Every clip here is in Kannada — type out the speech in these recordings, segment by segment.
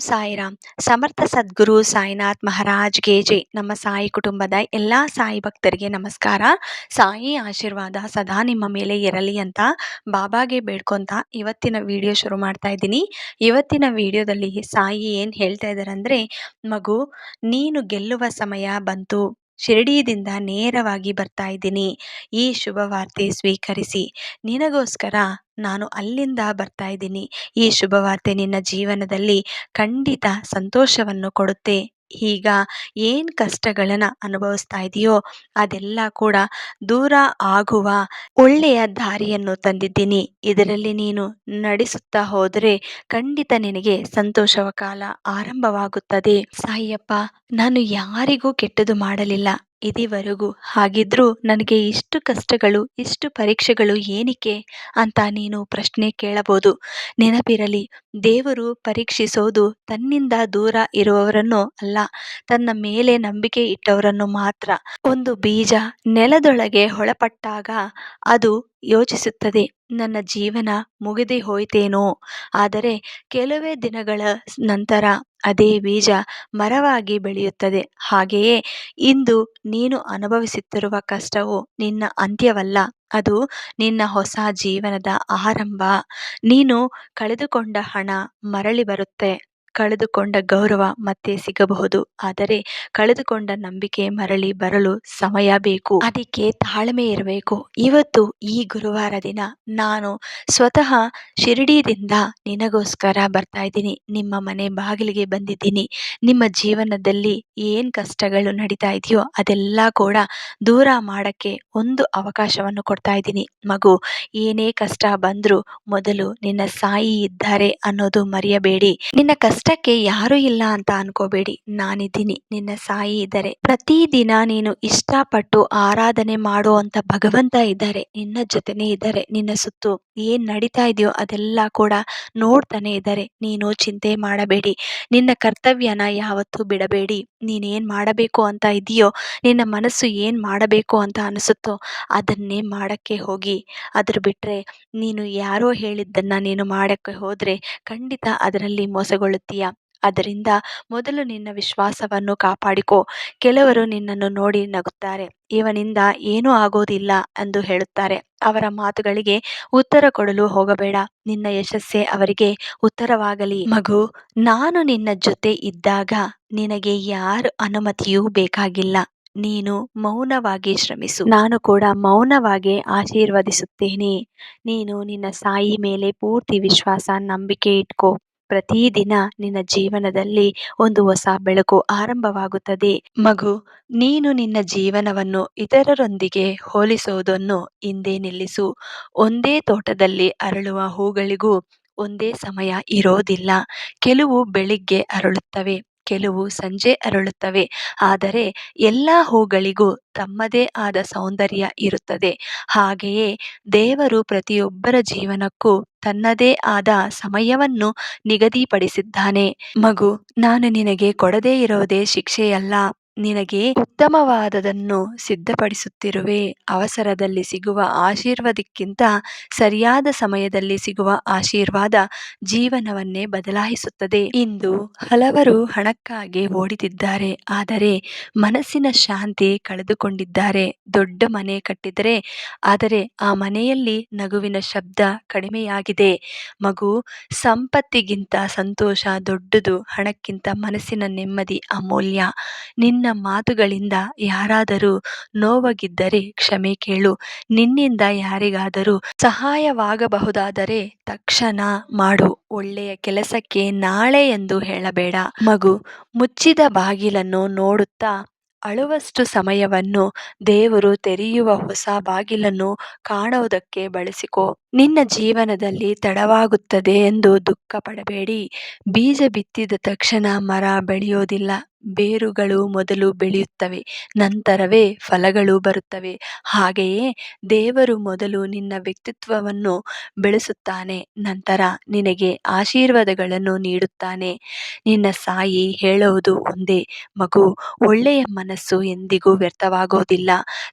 ಸಾಯಿರಾಮ್. ಸಮರ್ಥ ಸದ್ಗುರು ಸಾಯಿನಾಥ್ ಮಹಾರಾಜ್ಗೆ ಜೈ. ನಮ್ಮ ಸಾಯಿ ಕುಟುಂಬದ ಎಲ್ಲ ಸಾಯಿ ಭಕ್ತರಿಗೆ ನಮಸ್ಕಾರ. ಸಾಯಿ ಆಶೀರ್ವಾದ ಸದಾ ನಿಮ್ಮ ಮೇಲೆ ಇರಲಿ ಅಂತ ಬಾಬಾಗೆ ಬೇಡ್ಕೊಂತ ಇವತ್ತಿನ ವಿಡಿಯೋ ಶುರು ಮಾಡ್ತಾ ಇದ್ದೀನಿ. ಇವತ್ತಿನ ವಿಡಿಯೋದಲ್ಲಿ ಸಾಯಿ ಏನು ಹೇಳ್ತಾ ಇದ್ದಾರೆ ಅಂದರೆ, ಮಗು, ನೀನು ಗೆಲ್ಲುವ ಸಮಯ ಬಂತು. ಶಿರಡಿಯಿಂದ ನೇರವಾಗಿ ಬರ್ತಾ ಇದ್ದೀನಿ. ಈ ಶುಭ ವಾರ್ತೆ ಸ್ವೀಕರಿಸಿ. ನಿನಗೋಸ್ಕರ ನಾನು ಅಲ್ಲಿಂದ ಬರ್ತಾ ಇದ್ದೀನಿ. ಈ ಶುಭವಾರ್ತೆ ನಿನ್ನ ಜೀವನದಲ್ಲಿ ಖಂಡಿತ ಸಂತೋಷವನ್ನು ಕೊಡುತ್ತೆ. ಈಗ ಏನು ಕಷ್ಟಗಳನ್ನು ಅನುಭವಿಸ್ತಾ ಇದೆಯೋ ಅದೆಲ್ಲ ಕೂಡ ದೂರ ಆಗುವ ಒಳ್ಳೆಯ ದಾರಿಯನ್ನು ತಂದಿದ್ದೀನಿ. ಇದರಲ್ಲಿ ನೀನು ನಡೆಸುತ್ತಾ ಹೋದರೆ ಖಂಡಿತ ನಿನಗೆ ಸಂತೋಷವ ಕಾಲ ಆರಂಭವಾಗುತ್ತದೆ. ಸಾಯಿಯಪ್ಪ, ನಾನು ಯಾರಿಗೂ ಕೆಟ್ಟದು ಮಾಡಲಿಲ್ಲ ಇದುವರೆಗೂ. ಹಾಗಿದ್ರೂ ನನಗೆ ಇಷ್ಟು ಕಷ್ಟಗಳು, ಇಷ್ಟು ಪರೀಕ್ಷೆಗಳು ಏನಕ್ಕೆ ಅಂತ ನೀನು ಪ್ರಶ್ನೆ ಕೇಳಬಹುದು. ನೆನಪಿರಲಿ, ದೇವರು ಪರೀಕ್ಷಿಸೋದು ತನ್ನಿಂದ ದೂರ ಇರುವವರನ್ನು ಅಲ್ಲ, ತನ್ನ ಮೇಲೆ ನಂಬಿಕೆ ಇಟ್ಟವರನ್ನು ಮಾತ್ರ. ಒಂದು ಬೀಜ ನೆಲದೊಳಗೆ ಹೊಳಪಟ್ಟಾಗ ಅದು ಯೋಚಿಸುತ್ತದೆ, ನನ್ನ ಜೀವನ ಮುಗಿದೇ ಹೋಯ್ತೇನೋ. ಆದರೆ ಕೆಲವೇ ದಿನಗಳ ನಂತರ ಅದೇ ಬೀಜ ಮರವಾಗಿ ಬೆಳೆಯುತ್ತದೆ. ಹಾಗೆಯೇ ಇಂದು ನೀನು ಅನುಭವಿಸುತ್ತಿರುವ ಕಷ್ಟವು ನಿನ್ನ ಅಂತ್ಯವಲ್ಲ, ಅದು ನಿನ್ನ ಹೊಸ ಜೀವನದ ಆರಂಭ. ನೀನು ಕಳೆದುಕೊಂಡ ಹಣ ಮರಳಿ ಬರುತ್ತೆ, ಕಳೆದುಕೊಂಡ ಗೌರವ ಮತ್ತೆ ಸಿಗಬಹುದು. ಆದರೆ ಕಳೆದುಕೊಂಡ ನಂಬಿಕೆ ಮರಳಿ ಬರಲು ಸಮಯ ಬೇಕು. ಅದಕ್ಕೆ ತಾಳ್ಮೆ ಇರಬೇಕು. ಇವತ್ತು ಈ ಗುರುವಾರ ದಿನ ನಾನು ಸ್ವತಃ ಶಿರಡಿಯಿಂದ ನಿನಗೋಸ್ಕರ ಬರ್ತಾ ಇದ್ದೀನಿ. ನಿಮ್ಮ ಮನೆ ಬಾಗಿಲಿಗೆ ಬಂದಿದ್ದೀನಿ. ನಿಮ್ಮ ಜೀವನದಲ್ಲಿ ಏನು ಕಷ್ಟಗಳು ನಡೀತಾ ಇದೆಯೋ ಅದೆಲ್ಲ ಕೂಡ ದೂರ ಮಾಡೋಕ್ಕೆ ಒಂದು ಅವಕಾಶವನ್ನು ಕೊಡ್ತಾ ಇದ್ದೀನಿ. ಮಗು, ಏನೇ ಕಷ್ಟ ಬಂದರೂ ಮೊದಲು ನಿನ್ನ ಸಾಯಿ ಇದ್ದಾರೆ ಅನ್ನೋದು ಮರೆಯಬೇಡಿ. ನಿನ್ನ ಕಷ್ಟಕ್ಕೆ ಯಾರೂ ಇಲ್ಲ ಅಂತ ಅನ್ಕೋಬೇಡಿ, ನಾನಿದ್ದೀನಿ, ನಿನ್ನ ಸಾಯಿ ಇದ್ದಾರೆ. ಪ್ರತಿದಿನ ನೀನು ಇಷ್ಟಪಟ್ಟು ಆರಾಧನೆ ಮಾಡುವಂತ ಭಗವಂತ ಇದ್ದಾರೆ, ನಿನ್ನ ಜೊತೆನೇ ಇದ್ದಾರೆ. ನಿನ್ನ ಸುತ್ತು ಏನ್ ನಡೀತಾ ಇದೆಯೋ ಅದೆಲ್ಲ ಕೂಡ ನೋಡ್ತಾನೆ ಇದ್ದಾರೆ. ನೀನು ಚಿಂತೆ ಮಾಡಬೇಡಿ. ನಿನ್ನ ಕರ್ತವ್ಯನ ಯಾವತ್ತೂ ಬಿಡಬೇಡಿ. ನೀನೇನ್ ಮಾಡಬೇಕು ಅಂತ ಇದೆಯೋ, ನಿನ್ನ ಮನಸ್ಸು ಏನ್ ಮಾಡಬೇಕು ಅಂತ ಅನಿಸುತ್ತೋ ಅದನ್ನೇ ಮಾಡಕ್ಕೆ ಹೋಗಿ. ಅದ್ರ ಬಿಟ್ರೆ ನೀನು ಯಾರೋ ಹೇಳಿದ್ದನ್ನ ನೀನು ಮಾಡಕ್ಕೆ ಹೋದ್ರೆ ಖಂಡಿತ ಅದರಲ್ಲಿ ಮೋಸಗೊಳ್ಳುತ್ತೀಯ. ಅದರಿಂದ ಮೊದಲು ನಿನ್ನ ವಿಶ್ವಾಸವನ್ನು ಕಾಪಾಡಿಕೋ. ಕೆಲವರು ನಿನ್ನನ್ನು ನೋಡಿ ನಗುತ್ತಾರೆ, ಇವನಿಂದ ಏನೂ ಆಗೋದಿಲ್ಲ ಎಂದು ಹೇಳುತ್ತಾರೆ. ಅವರ ಮಾತುಗಳಿಗೆ ಉತ್ತರ ಕೊಡಲು ಹೋಗಬೇಡ. ನಿನ್ನ ಯಶಸ್ಸೇ ಅವರಿಗೆ ಉತ್ತರವಾಗಲಿ. ಮಗು, ನಾನು ನಿನ್ನ ಜೊತೆ ಇದ್ದಾಗ ನಿನಗೆ ಯಾರ ಅನುಮತಿಯೂ ಬೇಕಾಗಿಲ್ಲ. ನೀನು ಮೌನವಾಗಿ ಶ್ರಮಿಸು, ನಾನು ಕೂಡ ಮೌನವಾಗಿ ಆಶೀರ್ವದಿಸುತ್ತೇನೆ. ನೀನು ನಿನ್ನ ಸಾಯಿ ಮೇಲೆ ಪೂರ್ತಿ ವಿಶ್ವಾಸ, ನಂಬಿಕೆ ಇಟ್ಕೋ. ಪ್ರತಿದಿನ ನಿನ್ನ ಜೀವನದಲ್ಲಿ ಒಂದು ಹೊಸ ಬೆಳಕು ಆರಂಭವಾಗುತ್ತದೆ. ಮಗು, ನೀನು ನಿನ್ನ ಜೀವನವನ್ನು ಇತರರೊಂದಿಗೆ ಹೋಲಿಸುವುದನ್ನು ಹಿಂದೆ ನಿಲ್ಲಿಸು. ಒಂದೇ ತೋಟದಲ್ಲಿ ಅರಳುವ ಹೂಗಳಿಗೂ ಒಂದೇ ಸಮಯ ಇರೋದಿಲ್ಲ. ಕೆಲವು ಬೆಳಿಗ್ಗೆ ಅರಳುತ್ತವೆ, ಕೆಲವು ಸಂಜೆ ಅರಳುತ್ತವೆ. ಆದರೆ ಎಲ್ಲ ಹೂಗಳಿಗೂ ತಮ್ಮದೇ ಆದ ಸೌಂದರ್ಯ ಇರುತ್ತದೆ. ಹಾಗೆಯೇ ದೇವರು ಪ್ರತಿಯೊಬ್ಬರ ಜೀವನಕ್ಕೂ ತನ್ನದೇ ಆದ ಸಮಯವನ್ನು ನಿಗದಿಪಡಿಸಿದ್ದಾನೆ. ಮಗು, ನಾನು ನಿನಗೆ ಕೊಡದೇ ಇರೋದೇ ಶಿಕ್ಷೆಯಲ್ಲ, ನಿನಗೆ ಉತ್ತಮವಾದದನ್ನು ಸಿದ್ಧಪಡಿಸುತ್ತಿರುವೆ. ಅವಸರದಲ್ಲಿ ಸಿಗುವ ಆಶೀರ್ವಾದಕ್ಕಿಂತ ಸರಿಯಾದ ಸಮಯದಲ್ಲಿ ಸಿಗುವ ಆಶೀರ್ವಾದ ಜೀವನವನ್ನೇ ಬದಲಾಯಿಸುತ್ತದೆ. ಇಂದು ಹಲವರು ಹಣಕ್ಕಾಗಿ ಓಡಿತಿದ್ದಾರೆ, ಆದರೆ ಮನಸ್ಸಿನ ಶಾಂತಿ ಕಳೆದುಕೊಂಡಿದ್ದಾರೆ. ದೊಡ್ಡ ಮನೆ ಕಟ್ಟಿದರೆ, ಆದರೆ ಆ ಮನೆಯಲ್ಲಿ ನಗುವಿನ ಶಬ್ದ ಕಡಿಮೆಯಾಗಿದೆ. ಮಗು, ಸಂಪತ್ತಿಗಿಂತ ಸಂತೋಷ ದೊಡ್ಡದು, ಹಣಕ್ಕಿಂತ ಮನಸ್ಸಿನ ನೆಮ್ಮದಿ ಅಮೂಲ್ಯ. ನಿನ್ನ ಮಾತುಗಳಿಂದ ಯಾರಾದರೂ ನೋವಾಗಿದ್ದರೆ ಕ್ಷಮೆ ಕೇಳು. ನಿನ್ನಿಂದ ಯಾರಿಗಾದರೂ ಸಹಾಯವಾಗಬಹುದಾದರೆ ತಕ್ಷಣ ಮಾಡು. ಒಳ್ಳೆಯ ಕೆಲಸಕ್ಕೆ ನಾಳೆ ಎಂದು ಹೇಳಬೇಡ. ಮಗು, ಮುಚ್ಚಿದ ಬಾಗಿಲನ್ನು ನೋಡುತ್ತಾ ಅಳುವಷ್ಟು ಸಮಯವನ್ನು ದೇವರು ತೆರೆಯುವ ಹೊಸ ಬಾಗಿಲನ್ನು ಕಾಣುವುದಕ್ಕೆ ಬಳಸಿಕೋ. ನಿನ್ನ ಜೀವನದಲ್ಲಿ ತಡವಾಗುತ್ತದೆ ಎಂದು ದುಃಖ ಪಡಬೇಡಿ. ಬೀಜ ಬಿತ್ತಿದ ತಕ್ಷಣ ಮರ ಬೆಳೆಯೋದಿಲ್ಲ. ಬೇರುಗಳು ಮೊದಲು ಬೆಳೆಯುತ್ತವೆ, ನಂತರವೇ ಫಲಗಳು ಬರುತ್ತವೆ. ಹಾಗೆಯೇ ದೇವರು ಮೊದಲು ನಿನ್ನ ವ್ಯಕ್ತಿತ್ವವನ್ನು ಬೆಳೆಸುತ್ತಾನೆ, ನಂತರ ನಿನಗೆ ಆಶೀರ್ವಾದಗಳನ್ನು ನೀಡುತ್ತಾನೆ. ನಿನ್ನ ಸಾಯಿ ಹೇಳುವುದು ಒಂದೇ, ಮಗು, ಒಳ್ಳೆಯ ಮನಸ್ಸು ಎಂದಿಗೂ ವ್ಯರ್ಥವಾಗೋದಿಲ್ಲ.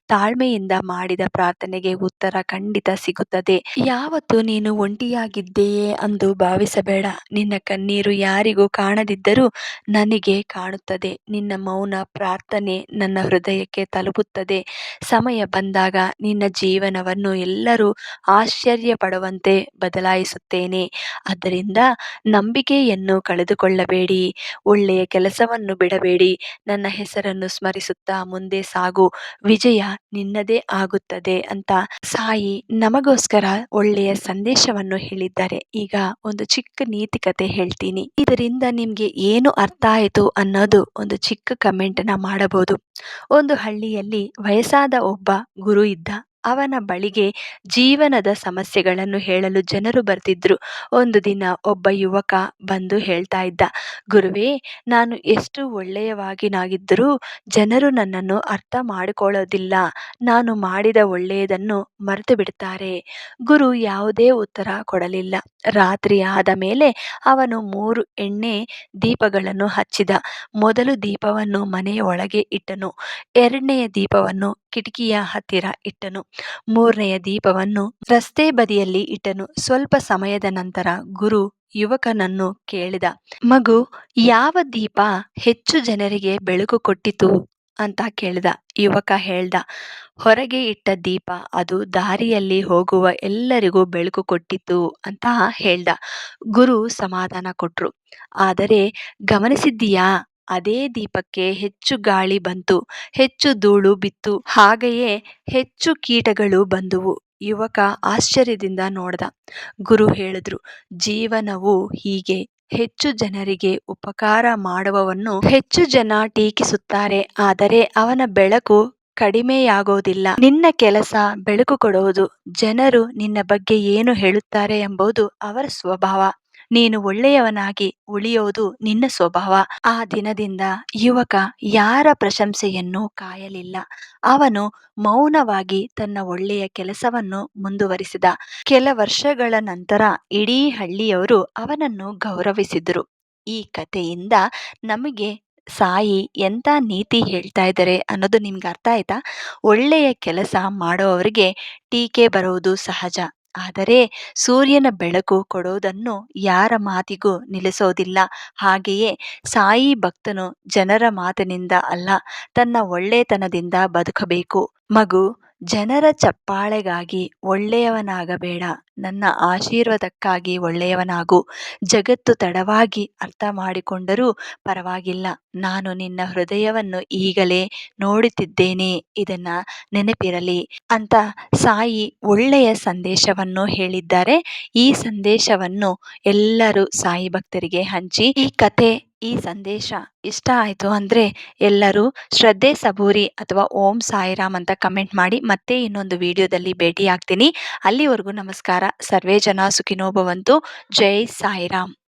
ತಾಳ್ಮೆಯಿಂದ ಮಾಡಿದ ಪ್ರಾರ್ಥನೆಗೆ ಉತ್ತರ ಖಂಡಿತ ಸಿಗುತ್ತದೆ. ಯಾವತ್ತು ನೀನು ಒಂಟಿಯಾಗಿದ್ದೀಯೆ ಎಂದು ಭಾವಿಸಬೇಡ. ನಿನ್ನ ಕಣ್ಣೀರು ಯಾರಿಗೂ ಕಾಣದಿದ್ದರೂ ನನಗೆ ಕಾಣುತ್ತದೆ. ನಿನ್ನ ಮೌನ ಪ್ರಾರ್ಥನೆ ನನ್ನ ಹೃದಯಕ್ಕೆ ತಲುಪುತ್ತದೆ. ಸಮಯ ಬಂದಾಗ ನಿನ್ನ ಜೀವನವನ್ನು ಎಲ್ಲರೂ ಆಶ್ಚರ್ಯಪಡುವಂತೆ ಬದಲಾಯಿಸುತ್ತೇನೆ. ಆದ್ದರಿಂದ ನಂಬಿಕೆಯನ್ನು ಕಳೆದುಕೊಳ್ಳಬೇಡಿ, ಒಳ್ಳೆಯ ಕೆಲಸವನ್ನು ಬಿಡಬೇಡಿ. ನನ್ನ ಹೆಸರನ್ನು ಸ್ಮರಿಸುತ್ತಾ ಮುಂದೆ ಸಾಗು, ವಿಜಯ ನಿನ್ನದೇ ಆಗುತ್ತದೆ ಅಂತ ಸಾಯಿ ನಮಗೋಸ್ಕರ ಒಳ್ಳೆಯ ಸಂದೇಶವನ್ನು ಹೇಳಿದ್ದಾರೆ. ಈಗ ಒಂದು ಚಿಕ್ಕ ನೀತಿ ಕತೆ ಹೇಳ್ತೀನಿ. ಇದರಿಂದ ನಿಮ್ಗೆ ಏನು ಅರ್ಥ ಆಯಿತು ಅನ್ನೋದು ಒಂದು ಚಿಕ್ಕ ಕಮೆಂಟ್ ಮಾಡಬಹುದು. ಒಂದು ಹಳ್ಳಿಯಲ್ಲಿ ವಯಸ್ಸಾದ ಒಬ್ಬ ಗುರು ಇದ್ದ. ಅವನ ಬಳಿಗೆ ಜೀವನದ ಸಮಸ್ಯೆಗಳನ್ನು ಹೇಳಲು ಜನರು ಬರ್ತಿದ್ರು. ಒಂದು ದಿನ ಒಬ್ಬ ಯುವಕ ಬಂದು ಹೇಳ್ತಾ ಇದ್ದ, ಗುರುವೇ, ನಾನು ಎಷ್ಟು ಒಳ್ಳೆಯವಾಗಿನಾಗಿದ್ದರೂ ಜನರು ನನ್ನನ್ನು ಅರ್ಥ ಮಾಡಿಕೊಳ್ಳೋದಿಲ್ಲ. ನಾನು ಮಾಡಿದ ಒಳ್ಳೆಯದನ್ನು ಮರೆತು ಬಿಡ್ತಾರೆ. ಗುರು ಯಾವುದೇ ಉತ್ತರ ಕೊಡಲಿಲ್ಲ. ರಾತ್ರಿ ಆದ ಮೇಲೆ ಅವನು 3 ಎಣ್ಣೆ ದೀಪಗಳನ್ನು ಹಚ್ಚಿದ. ಮೊದಲು ದೀಪವನ್ನು ಮನೆಯ ಒಳಗೆ ಇಟ್ಟನು, ಎರಡನೆಯ ದೀಪವನ್ನು ಕಿಟಕಿಯ ಹತ್ತಿರ ಇಟ್ಟನು, ಮೂರನೆಯ ದೀಪವನ್ನು ರಸ್ತೆ ಬದಿಯಲ್ಲಿ ಇಟ್ಟನು. ಸ್ವಲ್ಪ ಸಮಯದ ನಂತರ ಗುರು ಯುವಕನನ್ನು ಕೇಳಿದ, ಮಗು, ಯಾವ ದೀಪ ಹೆಚ್ಚು ಜನರಿಗೆ ಬೆಳಕು ಕೊಟ್ಟಿತು ಅಂತ ಕೇಳಿದ. ಯುವಕ ಹೇಳ್ದ, ಹೊರಗೆ ಇಟ್ಟ ದೀಪ, ಅದು ದಾರಿಯಲ್ಲಿ ಹೋಗುವ ಎಲ್ಲರಿಗೂ ಬೆಳಕು ಕೊಟ್ಟಿತು ಅಂತ ಹೇಳ್ದ. ಗುರು ಸಮಾಧಾನ ಕೊಟ್ರು. ಆದರೆ ಗಮನಿಸಿದ್ದೀಯಾ, ಅದೇ ದೀಪಕ್ಕೆ ಹೆಚ್ಚು ಗಾಳಿ ಬಂತು, ಹೆಚ್ಚು ಧೂಳು ಬಿತ್ತು, ಹಾಗೆಯೇ ಹೆಚ್ಚು ಕೀಟಗಳು ಬಂದುವು. ಯುವಕ ಆಶ್ಚರ್ಯದಿಂದ ನೋಡ್ದ. ಗುರು ಹೇಳಿದ್ರು, ಜೀವನವು ಹೀಗೆ. ಹೆಚ್ಚು ಜನರಿಗೆ ಉಪಕಾರ ಮಾಡುವವನ್ನು ಹೆಚ್ಚು ಜನ ಟೀಕಿಸುತ್ತಾರೆ, ಆದರೆ ಅವನ ಬೆಳಕು ಕಡಿಮೆಯಾಗೋದಿಲ್ಲ. ನಿನ್ನ ಕೆಲಸ ಬೆಳಕು ಕೊಡುವುದು. ಜನರು ನಿನ್ನ ಬಗ್ಗೆ ಏನು ಹೇಳುತ್ತಾರೆ ಎಂಬುದು ಅವರ ಸ್ವಭಾವ. ನೀನು ಒಳ್ಳೆಯವನಾಗಿ ಉಳಿಯೋದು ನಿನ್ನ ಸ್ವಭಾವ. ಆ ದಿನದಿಂದ ಯುವಕ ಯಾರ ಪ್ರಶಂಸೆಯನ್ನು ಕಾಯಲಿಲ್ಲ. ಅವನು ಮೌನವಾಗಿ ತನ್ನ ಒಳ್ಳೆಯ ಕೆಲಸವನ್ನು ಮುಂದುವರಿಸಿದ. ಕೆಲ ವರ್ಷಗಳ ನಂತರ ಇಡೀ ಹಳ್ಳಿಯವರು ಅವನನ್ನು ಗೌರವಿಸಿದರು. ಈ ಕಥೆಯಿಂದ ನಮಗೆ ಸಾಯಿ ಎಂಥ ನೀತಿ ಹೇಳ್ತಾ ಇದ್ದಾರೆ ಅನ್ನೋದು ನಿಮ್ಗೆ ಅರ್ಥ ಆಯ್ತಾ? ಒಳ್ಳೆಯ ಕೆಲಸ ಮಾಡುವವರಿಗೆ ಟೀಕೆ ಬರುವುದು ಸಹಜ, ಆದರೆ ಸೂರ್ಯನ ಬೆಳಕು ಕೊಡೋದನ್ನು ಯಾರ ಮಾತಿಗೂ ನಿಲ್ಲಿಸೋದಿಲ್ಲ. ಹಾಗೆಯೇ ಸಾಯಿ ಭಕ್ತನು ಜನರ ಮಾತಿನಿಂದ ಅಲ್ಲ, ತನ್ನ ಒಳ್ಳೆತನದಿಂದ ಬದುಕಬೇಕು. ಮಗು, ಜನರ ಚಪ್ಪಾಳೆಗಾಗಿ ಒಳ್ಳೆಯವನಾಗಬೇಡ, ನನ್ನ ಆಶೀರ್ವಾದಕ್ಕಾಗಿ ಒಳ್ಳೆಯವನಾಗು. ಜಗತ್ತು ತಡವಾಗಿ ಅರ್ಥ ಮಾಡಿಕೊಂಡರೂ ಪರವಾಗಿಲ್ಲ, ನಾನು ನಿನ್ನ ಹೃದಯವನ್ನು ಈಗಲೇ ನೋಡುತ್ತಿದ್ದೇನೆ, ಇದನ್ನ ನೆನಪಿರಲಿ ಅಂತ ಸಾಯಿ ಒಳ್ಳೆಯ ಸಂದೇಶವನ್ನು ಹೇಳಿದ್ದಾರೆ. ಈ ಸಂದೇಶವನ್ನು ಎಲ್ಲರೂ ಸಾಯಿ ಭಕ್ತರಿಗೆ ಹಂಚಿ. ಈ ಸಂದೇಶ ಇಷ್ಟ ಆಯಿತು ಅಂದರೆ ಎಲ್ಲರೂ ಶ್ರದ್ಧೆ ಸಬೂರಿ ಅಥವಾ ಓಂ ಸಾಯಿರಾಮ್ ಅಂತ ಕಮೆಂಟ್ ಮಾಡಿ. ಮತ್ತೆ ಇನ್ನೊಂದು ವಿಡಿಯೋದಲ್ಲಿ ಭೇಟಿ ಆಗ್ತೀನಿ. ಅಲ್ಲಿವರೆಗೂ ನಮಸ್ಕಾರ. ಸರ್ವೇ ಜನ ಸುಖಿನೋ ಭವಂತು. ಜೈ ಸಾಯಿರಾಮ್.